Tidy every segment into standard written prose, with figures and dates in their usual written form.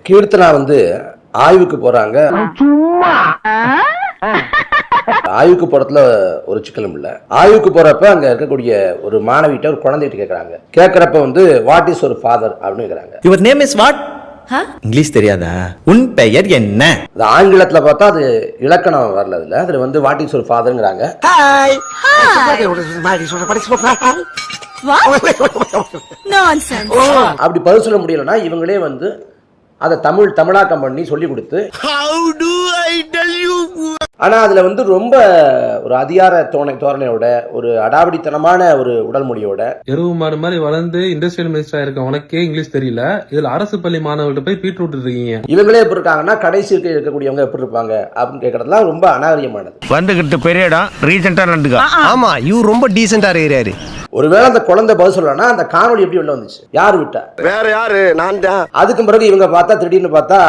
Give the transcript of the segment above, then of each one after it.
கீர்த்தனா வந்து ஆய்வுக்கு போறாங்க. ஆய்வுக்கு போறதுல ஒரு சிக்கலும் இல்ல. ஆய்வுக்கு போறப்ப அங்க இருக்கக்கூடிய ஒரு மாணவிட்ட ஒரு குழந்தைகிட்ட கேக்குறப்ப வந்து வாட் இஸ் ஒரு ஃபாதர் அப்படின்னு கேக்குறாங்க. Your name is what? English தெரியாதா? உன் பெயர் என்ன? அது ஆங்கிலத்துல பார்த்தா அது இலக்கணம் வரல. அதுல வந்து வாட் இஸ் ஒரு ஃபாதர்ங்கறாங்க. அப்படி பதில் சொல்ல முடியலன்னா இவங்களே வந்து அதை தமிழாக்கம் பண்ணி சொல்லி கொடுத்து, ஆனா அதுல வந்து ரொம்ப ஒரு அதிகார தோரணையோட ஒரு அடாவடித்தனமான ஒரு உடல் மொழியோட எருவு மாடு மாதிரி வளர்ந்து இண்டஸ்ட்ரியல் மினிஸ்டரா இருக்க உனக்கே இங்கிலீஷ் தெரியல, இதுல அரசு பள்ளி மாணவர்கள்ட்ட போய் பீட் விட்டு இருக்கீங்க. இவங்களே எப்படி இருக்காங்கன்னா கடைசி இருக்கக்கூடியவங்க எப்படி இருப்பாங்க அப்படின்னு கேட்கறதுலாம் ரொம்ப அநாகரிகமானது. வந்துகிட்டு பெரிய இடம் ரீசெண்டா நடந்துக்க. ஆமா, இவர் ரொம்ப டீசெண்டா இருக்கிறாரு. ஒருவேளை அந்த குழந்தை பதில் சொல்லலன்னா அந்த காணொலி எப்படி உள்ள வந்துச்சு? யாரு விட்டா? வேற யாரு? நான் தான். அதுக்கு பிறகு இவங்க பார்த்தா திடீர்னு பார்த்தா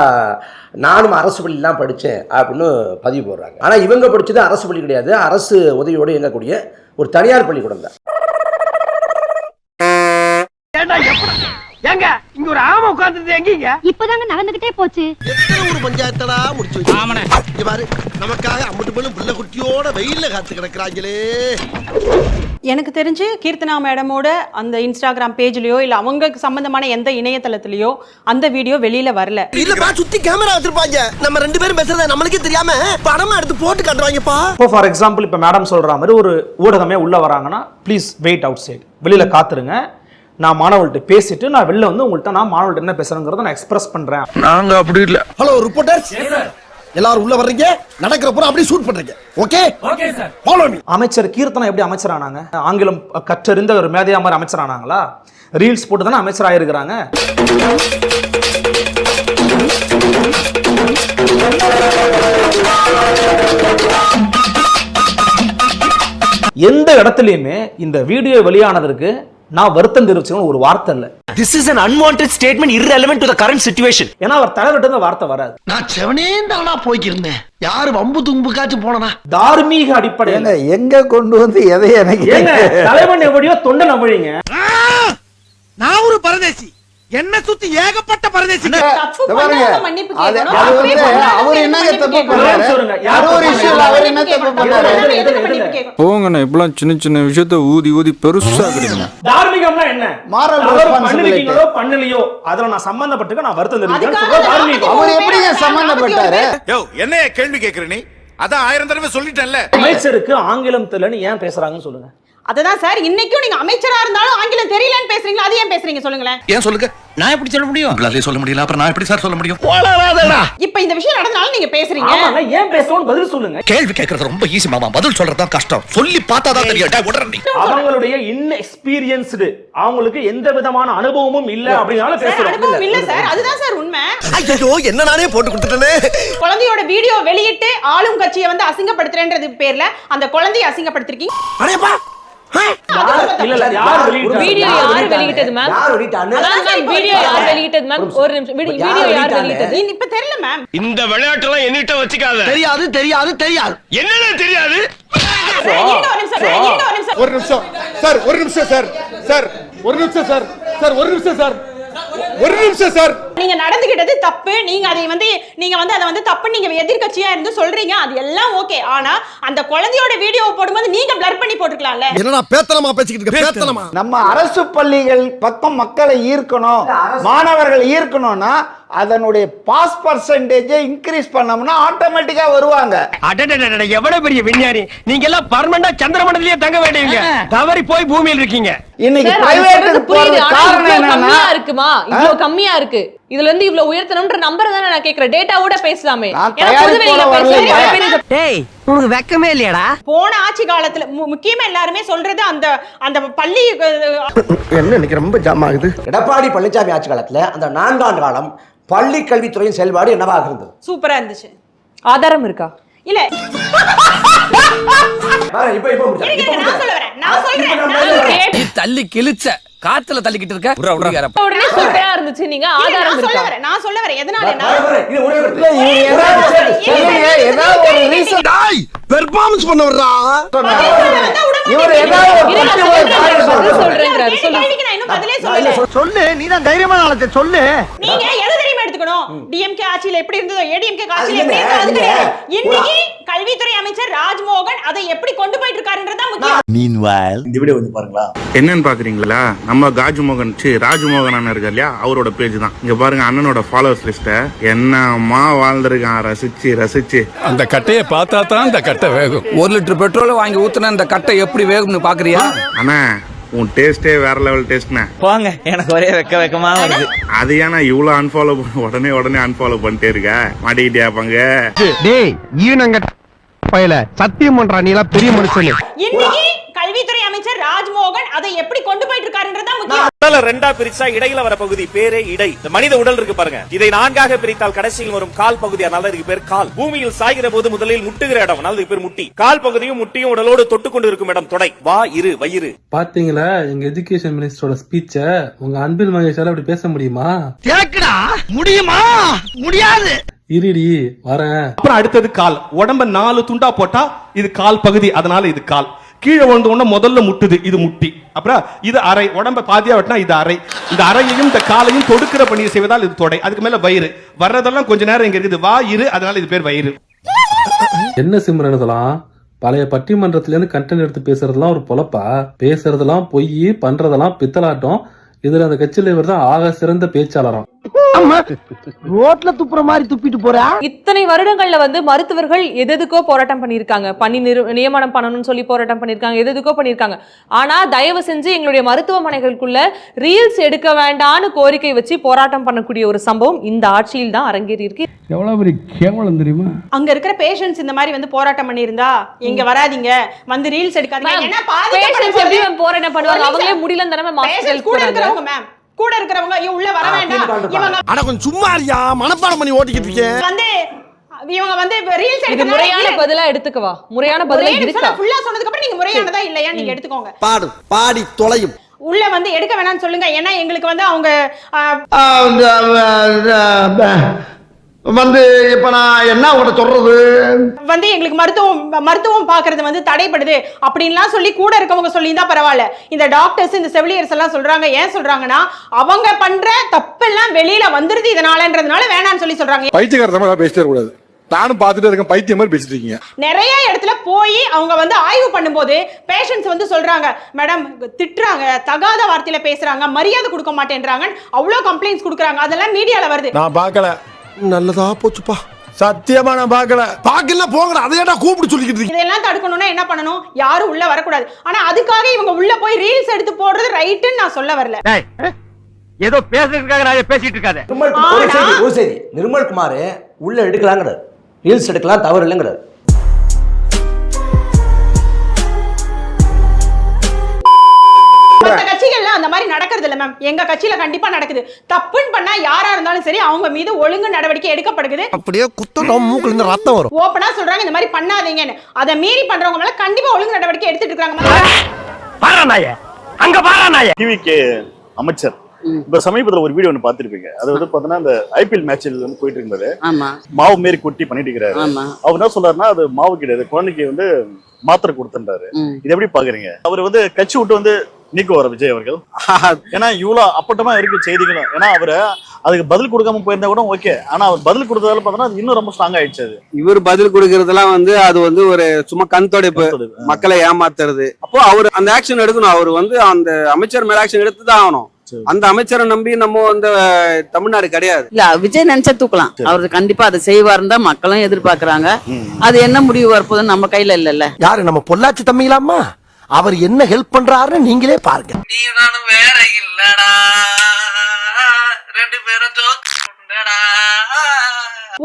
நானும் அரசு பள்ளிலாம் படித்தேன் அப்படின்னு பதிவு போடுறாங்க. ஆனால் இவங்க படித்தது அரசு பள்ளி கிடையாது, அரசு உதவியோடு இயங்கக்கூடிய ஒரு தனியார் பள்ளிக்கூடம் தான். இங்க ஒரு ஆமை உட்கார்ந்து எங்கீங்க? இப்பதாங்க நடந்துகிட்டே போச்சு. ஒரு பஞ்சாயத்தடா முடிச்சு வச்சு பாரு, நமக்காக அம்பட்டு போலும் புள்ள குட்டியோட வெயில்ல காத்து கிடக்குறாங்களே. எனக்கு தெரிஞ்சு கீர்த்தனா மேடமோட அந்த இன்ஸ்டாகிராம் பேஜ்லயோ இல்ல அவங்களுக்கு சம்பந்தமான எந்த இணையதளத்திலயோ அந்த வீடியோ வெளியில வரல. இல்லப்பா, சுத்தி கேமரா வச்சிருப்பாங்க. நம்ம ரெண்டு பேரும் பேசுறத நம்மளுக்கே தெரியாம படமா எடுத்து போட்டு காட்டுவாங்கப்பா. ஃபார் எக்ஸாம்பிள் இப்ப மேடம் சொல்ற மாதிரி ஒரு ஊடகமே உள்ள வராங்கன்னா ப்ளீஸ் வெயிட் அவுட் சைடு, வெளியில காத்துருங்க. நான் மாணவர்கள்ட்ட பேசிட்டு நான் வெளில வந்து உங்கள்கிட்ட நான் மாணவர்கள்ட்ட என்ன பேசுறேங்கிறத நான் எக்ஸ்பிரஸ் பண்றேன். நாங்க அப்படி இல்ல. ஹலோ ரிப்போர்ட்டர்ஸ், எல்லாரும் உள்ள வர்றீங்க, நடக்கிற பூரா அப்படியே ஷூட் பண்றீங்க. Okay okay sir, follow me. அமைச்சர் கீர்த்தனா எப்படி அமைச்சர் ஆனாங்க? ஆங்கிலம் கற்றறிந்த ஒரு மேதையா மாதிரி அமைச்சர் ஆனாங்களா? ரீல்ஸ் போட்டு தானே அமைச்சர் ஆயிருக்கிறாங்க. எந்த இடத்துலயுமே இந்த வீடியோ வெளியானதற்கு நான் வருத்தம் தெரிவிச்சேன்னு ஒரு வார்த்தை இல்ல. This is an unwanted statement irrelevant to the current situation. ஏன்னா அவர் தலைவர்கிட்ட இந்த வார்த்தை வராது. நான் செவனேந்தானா போய்க்கிருந்தேன். யாரு வம்பு தும்புக்காச்சும் போனா தார்மீக அடிப்படையில் எங்க கொண்டு வந்து எதை எனக்கு தலைவன் எப்படியோ தொண்டன் அப்படிங்க. நான் ஒரு பரதேசி, என்ன சுத்தி ஏகப்பட்ட பரதேசி. அவர் என்னங்க தப்பு பண்ணாரு? போங்கண்ணா, இப்பெல்லாம் சின்ன சின்ன விஷயத்த ஊதி ஊதி பெருசாக்குறீங்க. தார்மீகம்னா என்ன? பண்ணிருக்கீங்களோ பண்ணலையோ அதுல நான் சம்பந்தப்பட்டுக்க நான் வருத்தம் தெரிவிக்கிறேன். அவர் எப்படிங்க சம்பந்தப்பட்டாரு? என்ன கேள்வி கேக்குற நீ? அதான் 1000 தடவை சொல்லிட்டேன்ல. அமைச்சருக்கு ஆங்கிலம் தெரியலன்னு ஏன் பேசுறாங்கன்னு சொல்லுங்க. அதுதான் சார், இன்னைக்கும் நீங்க அமைச்சரா இருந்தாலும் ஆங்கிலம் தெரியலன்னு பேசுறீங்களா? அது ஏன் பேசுறீங்க சொல்லுங்களேன். ஏன் சொல்லுங்க, நான் எப்படி சொல்ல முடியும்? உங்களாலே சொல்ல முடியல, அப்புறம் நான் எப்படி சார் சொல்ல முடியும்? இப்ப இந்த விஷயம் நடந்தனால நீங்க பேசுறீங்க. ஆமாங்க, ஏன் பேசணும்னு பதில் சொல்லுங்க. கேள்வி கேட்கறது ரொம்ப ஈஸி மாமா, பதில் சொல்றது தான் கஷ்டம். சொல்லி பார்த்தா தான் தெரியும். உடனே அவங்களுடைய இன்எக்ஸ்பீரியன்ஸ்டு, அவங்களுக்கு எந்த விதமான அனுபவமும் இல்ல அப்படினால பேசுறாங்க. அனுபவம் இல்ல சார், அதுதான் சார் உண்மை. ஐயோ, என்ன நானே போட்டு கொடுத்துட்டேனே. குழந்தையோட வீடியோ வெளியிட்டு ஆளும் கட்சியை வந்து அசிங்கப்படுத்துறேன்றது பேர்ல அந்த குழந்தையை அசிங்கப்படுத்திருக்கீங்க. அடேப்பா, இல்ல இல்ல, யார் வெளியிட்டது? வீடியோ யார் வெளியிட்டது மேம்? யார் வெளியிட்டானே? அதான் மேம், வீடியோ யார் வெளியிட்டது மேம்? ஒரு நிமிஷம், வீடியோ யார் வெளியிட்டது? இப்ப தெரியல மேம். இந்த விளையாட்டெல்லாம் என்னிட்ட வச்சுக்காத. தெரியாது தெரியாது தெரியாது. என்னன்னு தெரியாது? ஒரு நிமிஷம் சார், ஒரு நிமிஷம் சார், சார் ஒரு நிமிஷம் சார், சார் ஒரு நிமிஷம் சார், ஒரு நிமிஷம் சார். நீங்க நடந்துகிட்டது தப்பு. நீங்க அதை வந்து தப்பு நீங்க எதிர்க்கட்சியா இருந்து சொல்றீங்க, அது எல்லாம் ஓகே. ஆனா அந்த குழந்தையோட வீடியோவை போடும்போது நீங்க பிளர் பண்ணி போட்டுக்கலாம்ல. என்னடா பேத்தலமா பேசிக்கிட்டு இருக்க? பேத்தலமா. நம்ம அரசு பள்ளிகள் பக்கம் மக்களை ஈர்க்கணும், மாணவர்கள் ஈர்க்கணும்னா அதனுடைய பாஸ் பர்சன்டேஜ் இன்க்ரீஸ் பண்ணோம்னா ஆட்டோமேட்டிக்கா வருவாங்க. அடடடட, எவ்வளவு பெரிய விஞ்ஞானி நீங்க எல்லாம். பர்மனண்டா சந்திரமண்டலத்திலே தங்க வேண்டியவங்க, தவறி போய் பூமியில் இருக்கீங்க. இன்னைக்கு பிரைவேட்டுக்கு போறது காரணம் என்னன்னா இருக்குமா? இவ்ளோ கம்மியா இருக்கு. இதுல இருந்து இவ்ளோ உயர்த்தணும்ன்ற நம்பர் தான நான் கேக்குறேன். டேட்டாவோட பேசலாமே. டேய், உங்களுக்கு வெக்கமே இல்லையாடா? போன ஆட்சி காலத்துல முக்கியமா எல்லாருமே சொல்றது அந்த பள்ளி என்ன இன்னைக்கு ரொம்ப ஜாம் ஆகுது. எடப்பாடி பழனிசாமி ஆட்சி காலத்துல அந்த 4 ஆண்டு காலம் பள்ளி கல்வித்துறையின் செயல்பாடு என்னவாக இருந்தது? சூப்பரா இருந்துச்சு. ஆதாரம் இருக்கா? இல்ல. தள்ளி கிழிச்ச காத்துல தள்ளிக்கிட்டு இருக்க உடனே சூப்பரா இருந்துச்சு. நீங்க ஆதாரம் இருக்கா? நான் சொல்ல வரேன். எதனால ஏதாவது ஒரு ரீசன் பெர்ஃபார்மன்ஸ் பண்ண வர்றா. இவர் ஏதாவது சொல்றேங்கறாரு. சொல்லு, நீ தான் தைரியமான ஆளத்தை சொல்லு. நீங்க எதை தெரியுமா எடுத்துக்கணும்? இருக்கணும், டிஎம்கே ஆட்சியில எப்படி இருந்ததோ ஏடிஎம்கே ஆட்சியில எப்படி இல்லைங்க, இருந்ததோ அது இல்லைங்க. கிடையாது. இன்னைக்கு கல்வித்துறை அமைச்சர் ராஜ்மோகன் அதை எப்படி கொண்டு போயிட்டு இருக்காருன்றது தான் முக்கியம். இந்த வீடியோ வந்து பாருங்களா. என்னன்னு பாக்குறீங்களா? நம்ம ராஜ்மோகன் அண்ணன் இருக்கார் இல்லையா, அவரோட பேஜ் தான். இங்க பாருங்க அண்ணனோட ஃபாலோவர்ஸ் லிஸ்ட. என்னமா வாழ்ந்திருக்கான் ரசிச்சு ரசிச்சு. அந்த கட்டையை பார்த்தா தான் அந்த கட்டை வேகும். 1 லிட்டர் பெட்ரோல் வாங்கி ஊத்துனா இந்த கட்டை எப்படி வேகும்னு பாக்குறியா? அண்ணா உன் டேஸ்டே வேற லெவல் டேஸ்ட்ண்ணே. போங்க, எனக்கு ஒரே வெக்கமா வருது. அது ஏன்னா இவ்வளவு அன்ஃபாலோ உடனே அன்ஃபாலோ பண்ணிட்டே இருக்க? மாட்டிக்கிட்டியா பங்க? டேய் ஈனங்க பயல சத்தியம் பண்றா, நீ எல்லாம் பெரிய மனுஷன். இன்னைக்கு கல்வித்துறை அமைச்சர் ராஜ்மோகன் அதை எப்படி கொண்டு போயிட்டு இருக்காருன்றது தான் முக்கியம். ரெண்டா பிரிச்சா இடையில வர பகுதி பேரே இடை. இந்த மனித உடல் இருக்கு பாருங்க, இதை 4ஆக பிரித்தால் கடைசியில் வரும் கால் பகுதி, அதனால இதுக்கு பேர் கால். பூமியில் சாய்கிற போது முதலில் முட்டுகிற இடம், அதனால இதுக்கு பேர் முட்டி. கால் பகுதியும் முட்டியும் உடலோடு தொட்டு கொண்டு இருக்கும் இடம் தொடை. வா இரு வயிறு. பாத்தீங்களா எங்க எஜுகேஷன் மினிஸ்டரோட ஸ்பீச்ச? உங்க அன்பில் மகேஷால அப்படி பேச முடியுமா? கேக்குடா முடியுமா? முடியாது. இருடி வரேன். அப்புறம் அடுத்தது கால். உடம்ப 4 துண்டா போட்டா இது கால் பகுதி, அதனால இது கால். கீழே விழுந்த உடனே முதல்ல முட்டுது, இது முட்டி. அப்புறம் இது அரை. உடம்ப பாதியா வெட்டினா இது அரை. இந்த அரையையும் இந்த காலையும் தொடுக்கிற பணியை செய்வதால் இது தொடை. அதுக்கு மேல வயிறு. வர்றதெல்லாம் கொஞ்ச நேரம் இங்க இருக்குது. வா இரு, அதனால இது பேர் வயிறு. என்ன சிம்ரன் இதெல்லாம்? பழைய பட்டிமன்றத்துல இருந்து கண்டென்ட் எடுத்து பேசுறதெல்லாம் ஒரு பொழப்பா? பேசுறதெல்லாம் பொய், பண்றதெல்லாம் பித்தலாட்டம். இதுல அந்த கட்சியில இவர் தான் ஆக சிறந்த பேச்சாளராம். ரோட்ல துப்புற மாதிரி துப்பிட்டு போறா. இத்தனை வருடங்கள்ல வந்து மருத்துவர்கள் எதுக்கோ போராட்டம் பண்ணியிருக்காங்க, பணி நியமனம் பண்ணணும்னு சொல்லி போராட்டம் பண்ணியிருக்காங்க, எதுக்கோ பண்ணியிருக்காங்க. ஆனா தயவு செஞ்சு எங்களுடைய மருத்துவமனைகளுக்குள்ள ரீல்ஸ் எடுக்க வேண்டாம்னு கோரிக்கை வச்சு போராட்டம் பண்ணக்கூடிய ஒரு சம்பவம் இந்த ஆட்சியில் தான் அரங்கேறி இருக்கு. எவ்வளவு பெரிய கேவலம் தெரியுமா? அங்க இருக்கிற பேஷண்ட்ஸ் இந்த மாதிரி வந்து போராட்டம் பண்ணியிருந்தா இங்க வராதீங்க, வந்து ரீல்ஸ் எடுக்காதீங்க. ஏன்னா Patients எப்படி போராட்டம் பண்ணுவாங்க? அவங்களே முடியலன்னு தானே பேஷண்ட்ஸ் கூட இருக்கிறவங்க மேம், கூட இருக்கிறவங்க ஐயோ உள்ள வர வேண்டாம், இவங்க அட கொஞ்சம் சும்மா இருயா, மனப்பாடம் பண்ணி ஓட்டிக்கிட்டு இருக்கேன். வந்து இவங்க வந்து ரீல்ஸ் இது எடுக்க முறையான பதிலா எடுத்துக்கவா? முறையான பதிலா இருக்கா? ஃபுல்லா சொன்னதுக்கு அப்புறம் நீங்க முறையானதா இல்லையா நீங்க எடுத்துக்கோங்க. பாடு பாடி தொலையும். உள்ள வந்து எடுக்க வேணாம்னு சொல்லுங்க. ஏன்னா எங்களுக்கு வந்து அவங்க வந்து இப்ப நான் என்ன உங்கள்கிட்ட சொல்றது, வந்து எங்களுக்கு மருத்துவம் பாக்குறது வந்து தடைப்படுது அப்படின்லாம் சொல்லி கூட இருக்கவங்க சொல்லியிருந்தா பரவாயில்ல. இந்த டாக்டர்ஸ் இந்த செவிலியர்ஸ் எல்லாம் சொல்றாங்க. ஏன் சொல்றாங்கன்னா அவங்க பண்ற தப்பெல்லாம் வெளியில வந்துருது இதனாலன்றதுனால வேணாம்னு சொல்லி சொல்றாங்க. பைத்தியக்காரத்தமா பேசிட்டே கூடாது. நானும் பார்த்துட்டே இருக்கேன், பைத்தியம் மாதிரி பேசிட்டு இருக்கீங்க. நிறைய இடத்துல போய் அவங்க வந்து ஆய்வு பண்ணும்போது பேஷண்ட்ஸ் வந்து சொல்றாங்க, மேடம் திட்டுறாங்க, தகாத வார்த்தையில பேசுறாங்க, மரியாதை கொடுக்க மாட்டேன்றாங்க, அவ்வளவு கம்ப்ளைண்ட்ஸ் கொடுக்குறாங்க. அதெல்லாம் மீடியால வருது. நான் பார்க்கல. நல்லதா போச்சுப்பா. சத்தியமா நான் பார்க்கல. பாக்கல போங்கடா, அதையடா கூப்பிட்டு சொல்லிக்கிட்டு இருக்கீங்க. இதெல்லாம் தடுக்கணும்னா என்ன பண்ணணும்? யாரும் உள்ள வரக்கூடாது. ஆனா அதுக்காக இவங்க உள்ள போய் ரீல்ஸ் எடுத்து போடுறது ரைட்டுன்னு நான் சொல்ல வரல. ஏதோ பேசுறதுக்காக நான் பேசிட்டு இருக்காத. ஒரு செய்தி நிர்மல் குமார் உள்ள எடுக்கலாங்கிறார், ரீல்ஸ் எடுக்கலாம் தவறு இல்லைங்கிறார். மற்ற கட்சிகள்ல அந்த மாதிரி நடக்கிறது இல்ல மேம். எங்க கட்சியில கண்டிப்பா நடக்குது. தப்புன்னு பண்ணா யாரா இருந்தாலும் சரி அவங்க மீது ஒழுங்கு நடவடிக்கை எடுக்கப்படுது. அப்படியே குத்தம் மூக்குல இருந்து ரத்தம் வரும். ஓபனா சொல்றாங்க இந்த மாதிரி பண்ணாதீங்கன்னு. அதை மீறி பண்றவங்க மேல கண்டிப்பா ஒழுங்கு நடவடிக்கை எடுத்துட்டு இருக்காங்க. பாராநாய அங்க பாராநாய. டிவிக்கு அமைச்சர் இப்ப சமீபத்துல ஒரு வீடியோ ஒன்று பார்த்திருப்பீங்க. அது வந்து பாத்தீங்கன்னா இந்த ஐபிஎல் மேட்ச்ல வந்து போயிட்டு இருக்கும்போது மாவு மாரி கொட்டி பண்ணிட்டு இருக்கிறாரு. அவர் என்ன சொல்றாருன்னா அது மாவு கிடையாது, குழந்தைக்கு வந்து மாத்திரை கொடுத்துட்டாரு. இது எப்படி பாக்குறீங்க? அவர் வந்து கட்சி விட்டு வந்து நீக்குவார் விஜய் அவர்கள்? ஏன்னா இவ்வளவு அப்பட்டமா இருக்கு செய்திகளும். ஏன்னா அவரு அதுக்கு பதில் கொடுக்காம போயிருந்தா கூட ஓகே, ஆனா அவர் பதில் கொடுத்ததால பார்த்தோன்னா அது இன்னும் ரொம்ப ஸ்ட்ராங் ஆயிடுச்சு. அது இவர் பதில் கொடுக்கறதெல்லாம் வந்து அது வந்து ஒரு சும்மா கண் தொடைப்பு, மக்களை ஏமாத்துறது. அப்போ அவர் அந்த ஆக்ஷன் எடுக்கணும். அவர் வந்து அந்த அமைச்சர் மேல ஆக்ஷன் எடுத்துதான் ஆகணும். அந்த அமைச்சரை நம்பி நம்ம அந்த தமிழ்நாடு கிடையாது. இல்ல விஜய் நினைச்சா தூக்கலாம். அவரு கண்டிப்பா அதை செய்வாருன்னு தான் மக்களும் எதிர்பார்க்கறாங்க. அது என்ன முடிவு வரப்போதுன்னு நம்ம கையில இல்லல்ல. யாரு நம்ம பொள்ளாச்சி தம்பிங்களாமா? அவர் என்ன ஹெல்ப் பண்றாருன்னு நீங்களே பாருங்க. நீ நானும் வேற இல்லடா, ரெண்டு பேரும் ஜோக்கடா.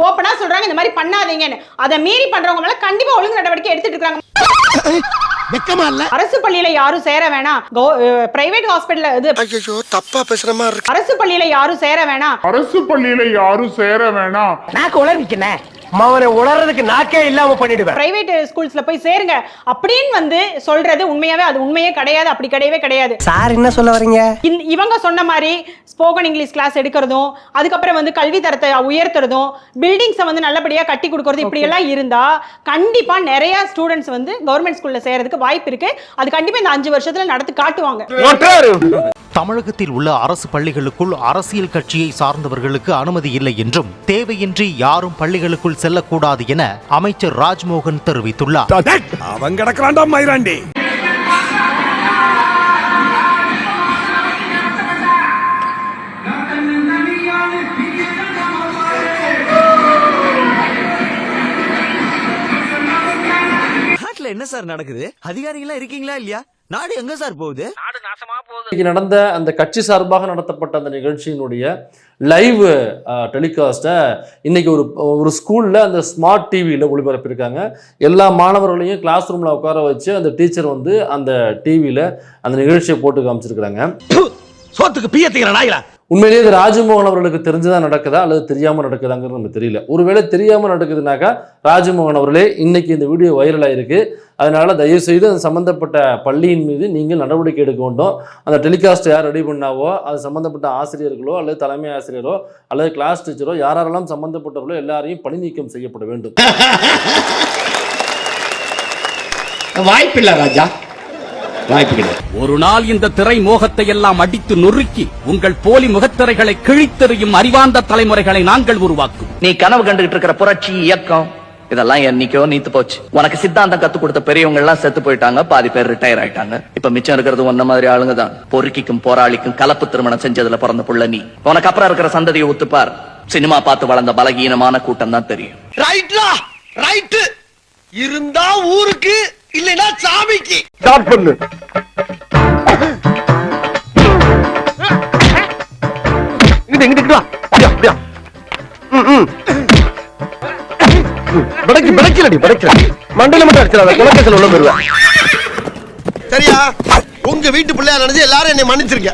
ஓபனா சொல்றாங்க இந்த மாதிரி பண்ணாதீங்கன்னு. அதை மீறி பண்றவங்க மேல கண்டிப்பா ஒழுங்கு நடவடிக்கை எடுத்துட்டு இருக்காங்க. வெக்கமா இல்ல? அரசு பள்ளியில யாரும் சேர வேணாம், பிரைவேட் ஹாஸ்பிடல்ல இது ஐயோ தப்பா பேசுற மாதிரி இருக்கு. அரசு பள்ளியில யாரும் சேர வேணாம், அரசு பள்ளியில யாரும் சேர வேணாம். நான் உளறிக்கனே அவனை உணர்றதுக்கு நாக்கே இல்லாம பண்ணிடுவேன். பிரைவேட் ஸ்கூல்ஸ்ல போய் சேருங்க அப்படின்னு வந்து சொல்றது உண்மையாவே அது உண்மையே கிடையாது. அப்படி கிடையவே கிடையாது. சார் என்ன சொல்ல வரீங்க? இவங்க சொன்ன மாதிரி ஸ்போக்கன் இங்கிலீஷ் கிளாஸ் எடுக்கிறதும், அதுக்கப்புறம் வந்து கல்வி தரத்தை உயர்த்துறதும், பில்டிங்ஸை வந்து நல்லபடியா கட்டி கொடுக்கறது, இப்படி எல்லாம் இருந்தா கண்டிப்பா நிறைய ஸ்டூடெண்ட்ஸ் வந்து கவர்மெண்ட் ஸ்கூல்ல சேரதுக்கு வாய்ப்பு இருக்கு. அது கண்டிப்பா இந்த 5 வருஷத்துல நடத்தி காட்டுவாங்க. தமிழகத்தில் உள்ள அரசு பள்ளிகளுக்குள் அரசியல் கட்சியை சார்ந்தவர்களுக்கு அனுமதி இல்லை என்றும் தேவையின்றி யாரும் பள்ளிகளுக்குள் செல்லக்கூடாது என அமைச்சர் ராஜ்மோகன் தெரிவித்துள்ளார். அவன் கிடக்கிறான்டா மயிராண்டி. என்ன சார் நடக்குது? அதிகாரிகளா இருக்கீங்களா இல்லையா? நாடு எங்க சார் போகுது? நாடு நாசமா போகுது. இன்னைக்கு நடந்த அந்த கட்சி சார்பாக நடத்தப்பட்ட அந்த நிகழ்ச்சியினுடைய லைவ் டெலிகாஸ்ட்டை இன்னைக்கு ஒரு ஸ்கூல்ல அந்த ஸ்மார்ட் டிவியில் ஒளிபரப்பியிருக்காங்க. எல்லா மாணவர்களையும் கிளாஸ் ரூம்ல உட்கார வச்சு அந்த டீச்சர் வந்து அந்த டிவியில அந்த நிகழ்ச்சியை போட்டு காமிச்சிருக்கிறாங்க. சோத்துக்கு பியத்திக்கிற நாய்களா. உண்மையிலேயே இது ராஜ்மோகன் அவர்களுக்கு தெரிஞ்சுதான் நடக்குதா அல்லது தெரியாம நடக்குதாங்கிறது நமக்கு தெரியல. ஒருவேளை தெரியாம நடக்குதுனாக்கா ராஜ்மோகன் அவர்களே, இன்னைக்கு இந்த வீடியோ வைரல் ஆயிருக்கு, அதனால தயவு செய்து அது சம்பந்தப்பட்ட பள்ளியின் மீது நீங்கள் நடவடிக்கை எடுக்க வேண்டும். அந்த டெலிகாஸ்ட் யார் ரெடி பண்ணாவோ அது சம்பந்தப்பட்ட ஆசிரியர்களோ அல்லது தலைமை ஆசிரியரோ அல்லது கிளாஸ் டீச்சரோ யாரெல்லாம் சம்பந்தப்பட்டவர்களோ எல்லாரையும் பணி நீக்கம் செய்யப்பட வேண்டும். வாய்ப்பில்லை ராஜா, வாய்ப்பு. ஒரு நாள் இந்த திரை மோகத்தை எல்லாம் அடித்து நொறுக்கி உங்கள் போலி முகத்திரைகளை கிழித்தெறியும் அறிவார்ந்த தலைமுறைகளை நாங்கள் உருவாக்கும். நீ கனவு கண்டுகிட்டு இருக்கிற புரட்சி இயக்கம் இதெல்லாம் என்னைக்கோ நீத்து போச்சு. உனக்கு சித்தாந்தம் கத்து கொடுத்த பெரியவங்க எல்லாம் செத்து போயிட்டாங்க, பாதி பேர் ரிட்டையர் ஆயிட்டாங்க. இப்ப மிச்சம் இருக்கிறது ஒன்ன மாதிரி ஆளுங்க தான். பொறுக்கிக்கும் போராளிக்கும் கலப்பு திருமணம் செஞ்சதுல பிறந்த புள்ள நீ. உனக்கு அப்புறம் இருக்கிற சந்ததியை ஒத்துப்பார். சினிமா பார்த்து வளர்ந்த பலகீனமான கூட்டம் தான் தெரியும். ரைட்லா, ரைட் இருந்தா ஊருக்கு, இல்லைன்னா சாமிக்கு. ஸ்டார்ட் பண்ணு. இங்கிட்டு வா. அப்படியா. மண்டல மட்டும் அடிச்சிடாத, குலக்கேசல் உள்ள போயிருவேன். சரியா? உங்க வீட்டு பிள்ளையா நினைச்சு எல்லாரும் என்னை மன்னிச்சிருக்க.